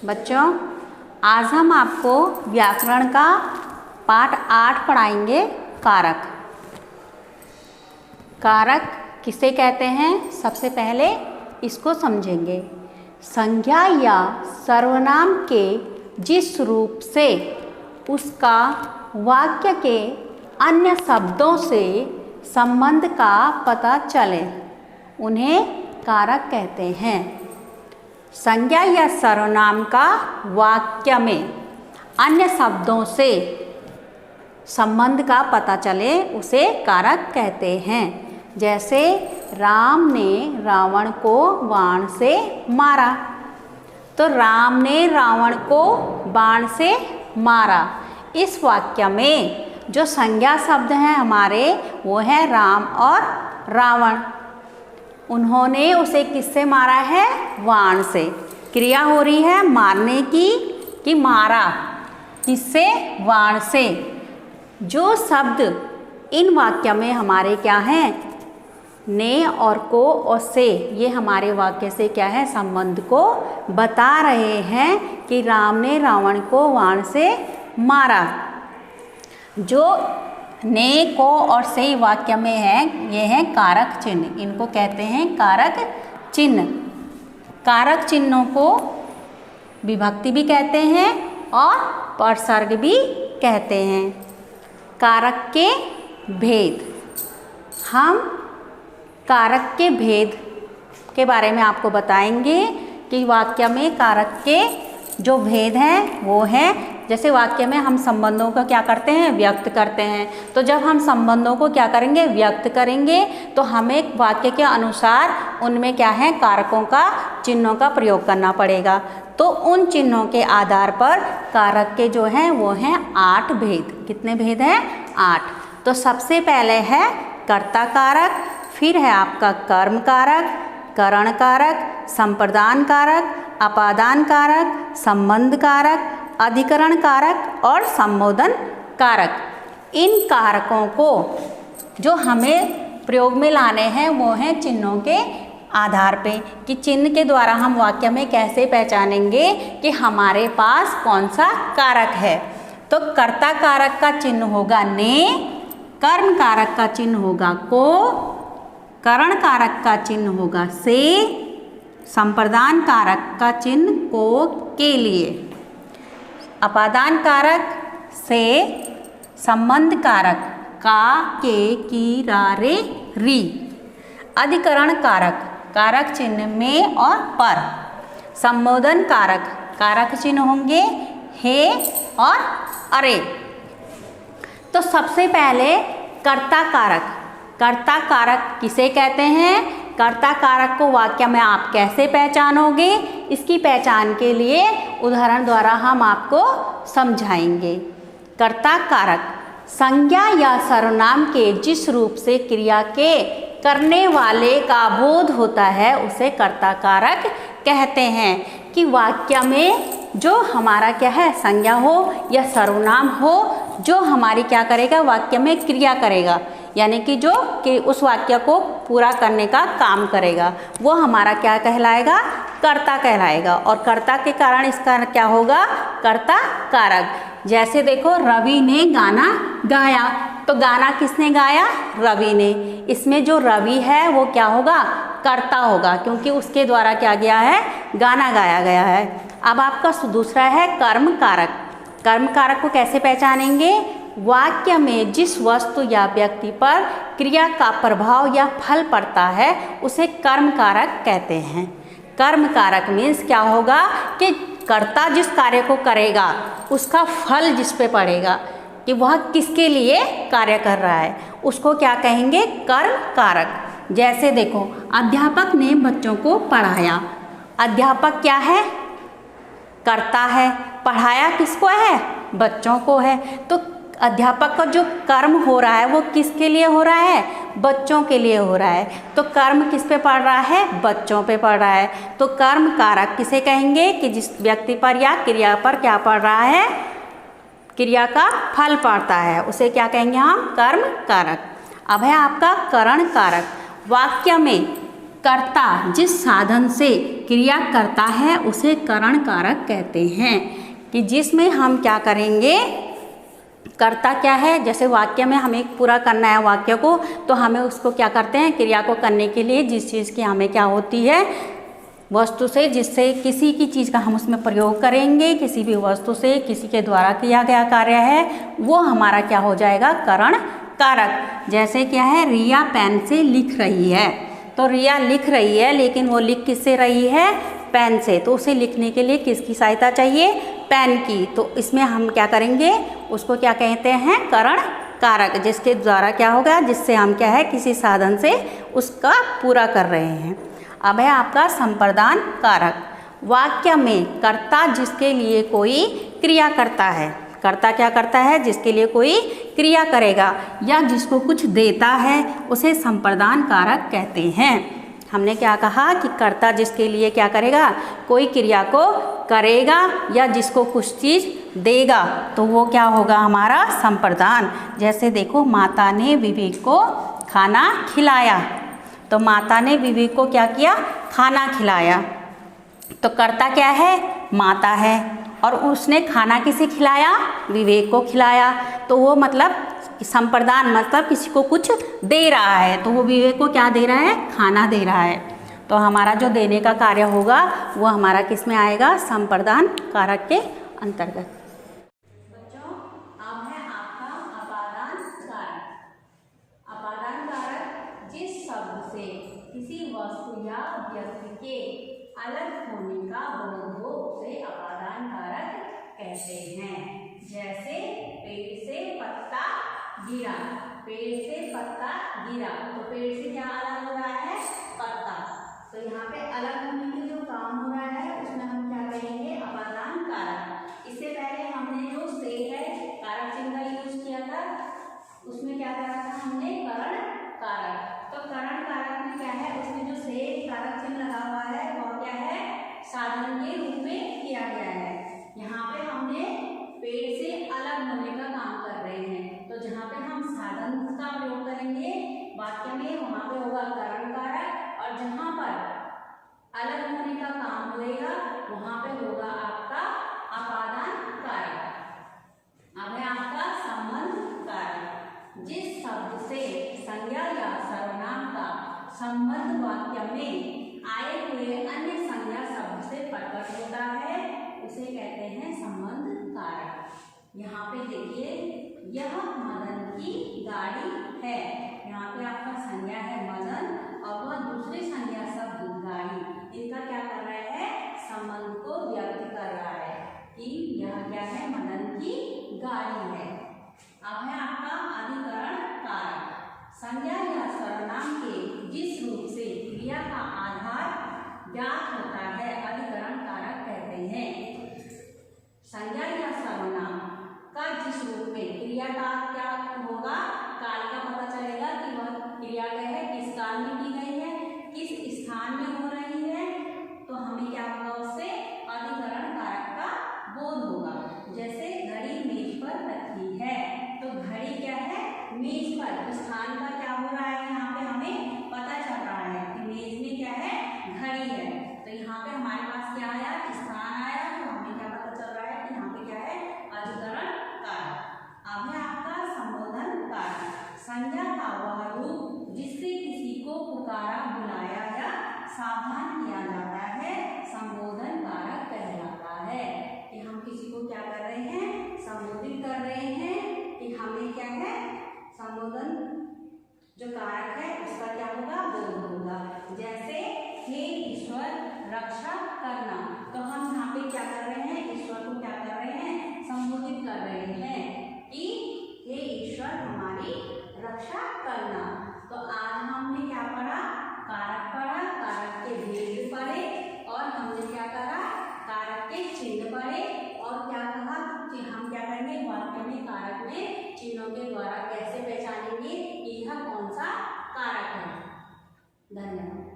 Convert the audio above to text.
बच्चों, आज हम आपको व्याकरण का पाठ 8 पढ़ाएंगे। कारक। कारक किसे कहते हैं, सबसे पहले इसको समझेंगे। संज्ञा या सर्वनाम के जिस रूप से उसका वाक्य के अन्य शब्दों से संबंध का पता चले उन्हें कारक कहते हैं। संज्ञा या सर्वनाम का वाक्य में अन्य शब्दों से संबंध का पता चले उसे कारक कहते हैं। जैसे राम ने रावण को बाण से मारा, तो राम ने रावण को बाण से मारा। इस वाक्य में जो संज्ञा शब्द हैं हमारे, वो है राम और रावण। उन्होंने उसे किससे मारा है? बाण से। क्रिया हो रही है मारने की कि मारा, किससे? बाण से। जो शब्द इन वाक्य में हमारे क्या हैं? ने और को और से, ये हमारे वाक्य से क्या है? संबंध को बता रहे हैं कि राम ने रावण को बाण से मारा। जो ने, को और से वाक्य में है, ये है कारक चिन्ह। इनको कहते हैं कारक चिन्ह। कारक चिन्हों को विभक्ति भी कहते हैं और परसर्ग भी कहते हैं। कारक के भेद। हम कारक के भेद के बारे में आपको बताएंगे कि वाक्य में कारक के जो भेद हैं वो हैं, जैसे वाक्य में हम संबंधों का क्या करते हैं? व्यक्त करते हैं। तो जब हम संबंधों को क्या करेंगे? व्यक्त करेंगे, तो हमें वाक्य के अनुसार उनमें क्या है? कारकों का, चिन्हों का प्रयोग करना पड़ेगा। तो उन चिन्हों के आधार पर कारक के जो हैं वो हैं 8 भेद। कितने भेद हैं? 8। तो सबसे पहले है कर्ता कारक, फिर है आपका कर्म कारक, करण कारक, संप्रदान कारक, अपादान कारक, संबंध कारक, अधिकरण कारक और संबोधन कारक। इन कारकों को जो हमें प्रयोग में लाने हैं वो हैं चिन्हों के आधार पे, कि चिन्ह के द्वारा हम वाक्य में कैसे पहचानेंगे कि हमारे पास कौन सा कारक है। तो कर्ता कारक का चिन्ह होगा ने, कर्म कारक का चिन्ह होगा को, करण कारक का चिन्ह होगा से, संप्रदान कारक का चिन्ह को के लिए, अपादान कारक से, संबंध कारक का, के, की, रा, रे, री, अधिकरण कारक कारक चिन्ह में और पर, संबोधन कारक कारक चिन्ह होंगे हे और अरे। तो सबसे पहले कर्ता कारक। कर्ता कारक किसे कहते हैं? कर्ता कारक को वाक्य में आप कैसे पहचानोगे? इसकी पहचान के लिए उदाहरण द्वारा हम आपको समझाएंगे। कर्ता कारक संज्ञा या सर्वनाम के जिस रूप से क्रिया के करने वाले का बोध होता है उसे कर्ता कारक कहते हैं। कि वाक्य में जो हमारा क्या है? संज्ञा हो या सर्वनाम हो, जो हमारी क्या करेगा? वाक्य में क्रिया करेगा, यानी कि जो कि उस वाक्य को पूरा करने का काम करेगा, वो हमारा क्या कहलाएगा? कर्ता कहलाएगा। और कर्ता के कारण इसका क्या होगा? कर्ता कारक। जैसे देखो, रवि ने गाना गाया, तो गाना किसने गाया? रवि ने। इसमें जो रवि है वो क्या होगा? कर्ता होगा, क्योंकि उसके द्वारा क्या गया है? गाना गाया गया है। अब आपका दूसरा है कर्म कारक। कर्म कारक को कैसे पहचानेंगे? वाक्य में जिस वस्तु या व्यक्ति पर क्रिया का प्रभाव या फल पड़ता है उसे कर्म कारक कहते हैं। कर्म कारक मीन्स क्या होगा? कि कर्ता जिस कार्य को करेगा उसका फल जिस पे पड़ेगा, कि वह किसके लिए कार्य कर रहा है, उसको क्या कहेंगे? कर्म कारक। जैसे देखो, अध्यापक ने बच्चों को पढ़ाया। अध्यापक क्या है? कर्ता है। पढ़ाया किसको है? बच्चों को है। तो अध्यापक का जो कर्म हो रहा है वो किसके लिए हो रहा है? बच्चों के लिए हो रहा है। तो कर्म किस पे पड़ रहा है? बच्चों पे पड़ रहा है। तो कर्म कारक किसे कहेंगे? कि जिस व्यक्ति पर या क्रिया पर क्या पड़ रहा है? क्रिया का फल पड़ता है, उसे क्या कहेंगे हम? कर्म कारक। अब है आपका करण कारक। वाक्य में कर्ता जिस साधन से क्रिया करता है उसे करण कारक कहते हैं। कि जिसमें हम क्या करेंगे, कर्ता क्या है, जैसे वाक्य में हमें पूरा करना है वाक्य को, तो हमें उसको क्या करते हैं, क्रिया को करने के लिए जिस चीज़ की हमें क्या होती है, वस्तु से, जिससे किसी की चीज़ का हम उसमें प्रयोग करेंगे, किसी भी वस्तु से किसी के द्वारा किया गया कार्य है, वो हमारा क्या हो जाएगा, करण कारक। जैसे क्या है, रिया पेन से लिख रही है, तो रिया लिख रही है, लेकिन वो लिख किससे रही है, पेन से, तो उसे लिखने के लिए किसकी सहायता चाहिए, पेन की। तो इसमें हम क्या करेंगे, उसको क्या कहते हैं, करण कारक, जिसके द्वारा क्या होगा, जिससे हम क्या है, किसी साधन से उसका पूरा कर रहे हैं। अब है आपका संप्रदान कारक। वाक्य में कर्ता जिसके लिए कोई क्रिया करता है, कर्ता क्या करता है, जिसके लिए कोई क्रिया करेगा या जिसको कुछ देता है, उसे संप्रदान कारक कहते हैं। हमने क्या कहा कि कर्ता जिसके लिए क्या करेगा, कोई क्रिया को करेगा या जिसको कुछ चीज़ देगा, तो वो क्या होगा, हमारा संप्रदान। जैसे देखो, माता ने विवेक को खाना खिलाया, तो माता ने विवेक को क्या किया, खाना खिलाया, तो कर्ता क्या है, माता है, और उसने खाना किसे खिलाया, विवेक को खिलाया, तो वो मतलब संप्रदान, मतलब किसी को कुछ दे रहा है, तो वो विवेक को क्या दे रहा है, खाना दे रहा है। तो हमारा जो देने का कार्य होगा वो हमारा किस में आएगा, संप्रदान कारक के अंतर्गत। बच्चों, अब है आपका अपादान कारक। अपादान कारक जिस शब्द से किसी वस्तु या व्यक्ति के अलग होने का बोध हो उसे अपादान कारक कहते हैं। जैसे पेड़ से पत्ता गिरा, पेड़ से पत्ता गिरा, तो पेड़ से क्या अलग हो रहा है, पत्ता, तो यहाँ पे अलग होने के जो काम हो रहा है उसमें हम क्या करेंगे, अपादान कारक। इससे पहले हमने जो से है कारक चिन्ह का यूज किया था, उसमें क्या करा था हमने, करण कारक। तो करण कारक में क्या है, उसमें जो से कारक चिन्ह लगा हुआ है वह क्या है, साधन के रूप में किया गया है। यहाँ पे हमने पेड़ से अलग होने का काम कर रहे हैं, तो जहाँ पे हम साधन का प्रयोग करेंगे वाक्य में, वहाँ पे होगा करण कारक, और जहाँ पर अलग होने का काम होगा वहाँ पे होगा आपका अपादान कारक। अब है आपका संबंध कारक। जिस शब्द से संज्ञा या सर्वनाम का संबंध वाक्य में आए हुए अन्य संज्ञा शब्द से प्रकट होता है उसे कहते हैं संबंध कारक। यहाँ पे देखिए, यह मदन की गाड़ी है, यहाँ पे आपका संज्ञा है मदन और वह दूसरे संज्ञा शब्द गाड़ी, इनका क्या कर रहा है, संबंध को व्यक्त कर रहा है कि यह क्या है, मदन की गाड़ी है। अब है आपका अधिकरण कारक। संज्ञा या सर्वनाम के जिस रूप से क्रिया का आधार ज्ञात होता है अधिकरण कारक कहते हैं। संज्ञा या सर्वनाम का जिस रूप में क्रिया का क्या होगा, काल का पता चलेगा कि वह क्रिया क्या है, किस काल में की गई है, किस स्थान में हो रही है, तो हमें क्या होगा, उससे अधिकरण कारक का बोध होगा। जैसे घड़ी मेज पर रखी है, तो घड़ी क्या है, मेज पर, स्थान का क्या हो रहा है, यहाँ पे हमें पता चल रहा है कि मेज में क्या है, घड़ी है, तो यहाँ पे हमारे पास क्या आया, स्थान आया, तो हमें क्या पता चल रहा है कि यहाँ पे क्या है, अधिकरण कारक। अब है आपका संबोधन कारक। संज्ञा का वह रूप जिससे किसी को पुकारा, बुलाया या सावधान किया जाता है संबोधन कारक कहलाता है। कि हम किसी को क्या कर रहे हैं, संबोधित कर रहे हैं, कि हमें क्या है, संबोधन जो कारक है उसका क्या होगा, बोध होगा। जैसे हे ईश्वर रक्षा करना, तो हम यहाँ पे क्या कर रहे हैं, ईश्वर को क्या कर रहे हैं, संबोधित कर रहे हैं कि हे ईश्वर हमारी रक्षा करना। तो आज हमने क्या पढ़ा, कारक पढ़ा, कारक के भेद पढ़े, और हमने क्या करा, कारक के चिन्ह पढ़े, और क्या कहा कि हम क्या करेंगे, वाक्य में कारक में चिन्हों के द्वारा कैसे पहचानेंगे कि यह कौन सा कारक है। धन्यवाद।